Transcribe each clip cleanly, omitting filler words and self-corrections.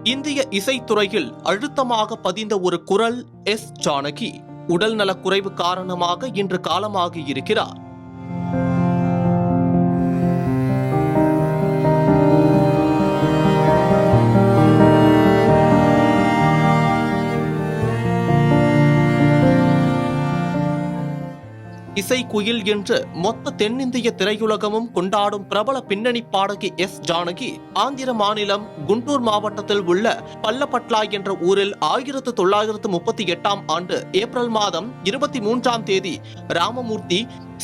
இந்திய இசைத்துறையில் அழுத்தமாக பதிந்த ஒரு குரல் எஸ் ஜானகி. உடல் நலக்குறைவு காரணமாக இன்று காலமாகி இருக்கிறார். இசை குயில் என்று மொத்த தென்னிந்திய திரையுலகமும் கொண்டாடும் பிரபல பின்னணி பாடகி எஸ் ஜானகி ஆந்திர மாநிலம் குண்டூர் மாவட்டத்தில் உள்ள பல்லப்பட்லா என்ற ஊரில் 1938 ஆண்டு ஏப்ரல் மாதம் 23ஆம் தேதி ராமமூர்த்தி,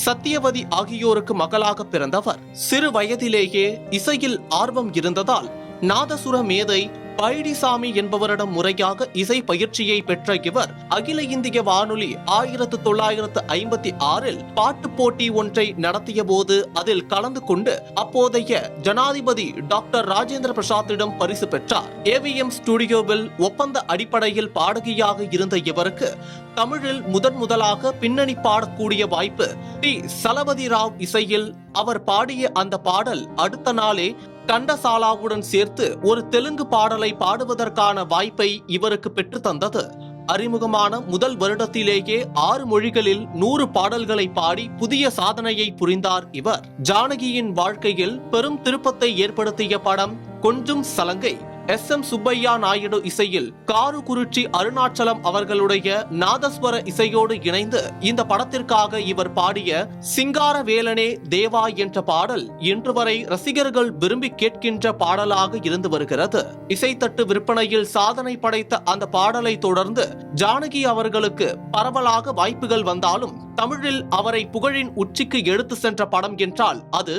சத்தியவதி ஆகியோருக்கு மகளாக பிறந்தவர். சிறு வயதிலேயே இசையில் ஆர்வம் இருந்ததால் நாதசுர மேதை பழனிசாமி என்பவரிடம் முறையாக இசை பயிற்சியை பெற்ற இவர் அகில இந்திய வானொலி 1956இல் பாட்டு போட்டி ஒன்றை நடத்திய போது அதில் கலந்து கொண்டு அப்போதைய ஜனாதிபதி டாக்டர் ராஜேந்திர பிரசாத்திடம் பரிசு பெற்றார். ஏவிஎம் ஸ்டுடியோவில் ஒப்பந்த அடிப்படையில் பாடகியாக இருந்த இவருக்கு தமிழில் முதலாக பின்னணி பாடக்கூடிய வாய்ப்பு டி. சலபதி ராவ் இசையில் அவர் பாடிய அந்த பாடல் அடுத்த நாளே கண்டசாலாவுடன் சேர்த்து ஒரு தெலுங்கு பாடலை பாடுவதற்கான வாய்ப்பை இவருக்கு பெற்று தந்தது. அறிமுகமான முதல் வருடத்திலேயே 6 மொழிகளில் 100 பாடல்களை பாடி புதிய சாதனையை புரிந்தார் இவர். ஜானகியின் வாழ்க்கையில் பெரும் திருப்பத்தை ஏற்படுத்திய படம் கொஞ்சம் சலங்கை. எஸ்.எம். சுப்பையா நாயுடு இசையில் காருகுறிச்சி அருணாச்சலம் அவர்களுடைய நாதஸ்வர இசையோடு இணைந்து இந்த படத்திற்காக இவர் பாடிய சிங்கார வேலனே தேவா என்ற பாடல் இன்று வரை ரசிகர்கள் விரும்பி கேட்கின்ற பாடலாக இருந்து வருகிறது. இசைத்தட்டு விற்பனையில் சாதனை படைத்த அந்த பாடலை தொடர்ந்து ஜானகி அவர்களுக்கு பரவலாக வாய்ப்புகள் வந்தாலும் தமிழில் அவரை புகழின் உச்சிக்கு எடுத்து சென்ற படம் என்றால் அது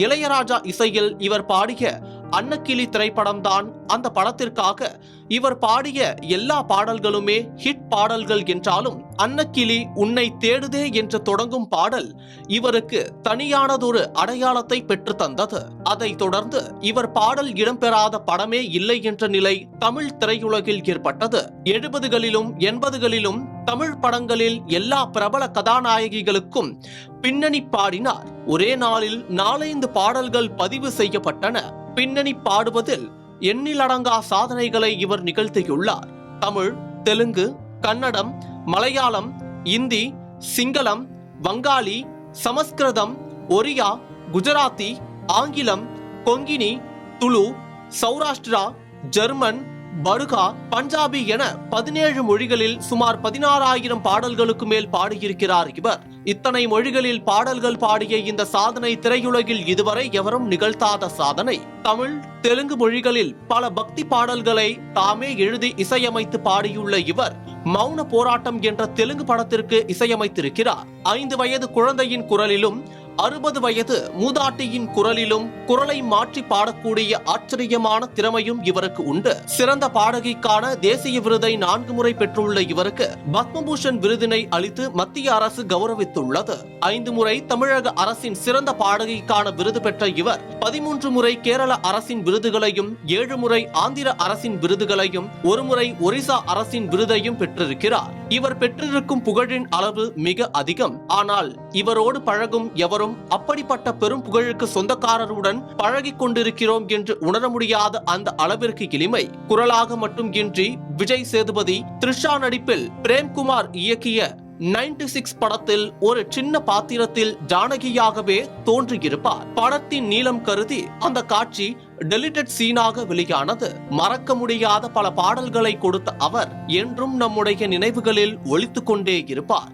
இளையராஜா இசையில் இவர் பாடிய அன்னக்கிளி திரைப்படம்தான். அந்த படத்திற்காக இவர் பாடிய எல்லா பாடல்களுமே ஹிட் பாடல்கள் என்றாலும் அன்னக்கிளி உன்னை தேடுதே என்று தொடங்கும் பாடல் இவருக்கு தனியானதொரு அடையாளத்தை பெற்று தந்தது. அதை தொடர்ந்து இவர் பாடல் இடம்பெறாத படமே இல்லை என்ற நிலை தமிழ் திரையுலகில் ஏற்பட்டது. 70களிலும் 80களிலும் தமிழ் படங்களில் எல்லா பிரபல கதாநாயகிகளுக்கும் பின்னணி பாடினார். ஒரே நாளில் 4-5 பாடல்கள் பதிவு செய்யப்பட்டன. பின்னணி பாடுவதில் எண்ணிலடங்கா சாதனைகளை இவர் நிகழ்த்தியுள்ளார். தமிழ், தெலுங்கு, கன்னடம், மலையாளம், இந்தி, சிங்களம், வங்காளி, சமஸ்கிருதம், ஒரியா, குஜராத்தி, ஆங்கிலம், கொங்கினி, துளு, சௌராஷ்டிரா, ஜெர்மன், படுகா, பஞ்சாபி என 17 மொழிகளில் சுமார் 16,000 பாடல்களுக்கு மேல் பாடியிருக்கிறார் இவர். இத்தனை மொழிகளில் பாடல்கள் பாடிய இந்த சாதனை திரையுலகில் இதுவரை எவரும் நிகழ்த்தாத சாதனை. தமிழ், தெலுங்கு மொழிகளில் பல பக்தி பாடல்களை தாமே எழுதி இசையமைத்து பாடியுள்ள இவர் மௌன போராட்டம் என்ற தெலுங்கு படத்திற்கு இசையமைத்திருக்கிறார். 5 வயது குழந்தையின் குரலிலும் 60 வயது மூதாட்டியின் குரலிலும் குரலை மாற்றி பாடக்கூடிய ஆச்சரியமான திறமையும் இவருக்கு உண்டு. சிறந்த பாடகிக்கான தேசிய விருதை 4 முறை பெற்றுள்ள இவருக்கு பத்மபூஷன் விருதினை அளித்து மத்திய அரசு கௌரவித்துள்ளது. 5 முறை தமிழக அரசின் சிறந்த பாடகிக்கான விருது பெற்ற இவர் 13 முறை கேரள அரசின் விருதுகளையும் 7 முறை ஆந்திர அரசின் விருதுகளையும் 1 முறை ஒரிசா அரசின் விருதையும் பெற்றிருக்கிறார். இவர் பெற்றிருக்கும் புகழின் அளவு மிக அதிகம். ஆனால் இவரோடு பழகும் எவரும் அப்படிப்பட்ட பெரும் புகழுக்கு சொந்தக்காரருடன் பழகிக் கொண்டிருக்கிறோம் என்று உணர முடியாத அந்த அளவிற்கு எளிமை. குரலாக மட்டும் இன்றி விஜய் சேதுபதி, த்ரிஷா நடிப்பில் பிரேம்குமார் இயக்கிய 96 படத்தில் ஒரு சின்ன பாத்திரத்தில் ஜானகியாகவே தோன்றியிருப்பார். படத்தின் நீளம் கருதி அந்த காட்சி டெலிட்டட் சீனாக வெளியானது. மறக்க முடியாத பல பாடல்களை கொடுத்த அவர் என்றும் நம்முடைய நினைவுகளில் ஒலித்துக் கொண்டே இருப்பார்.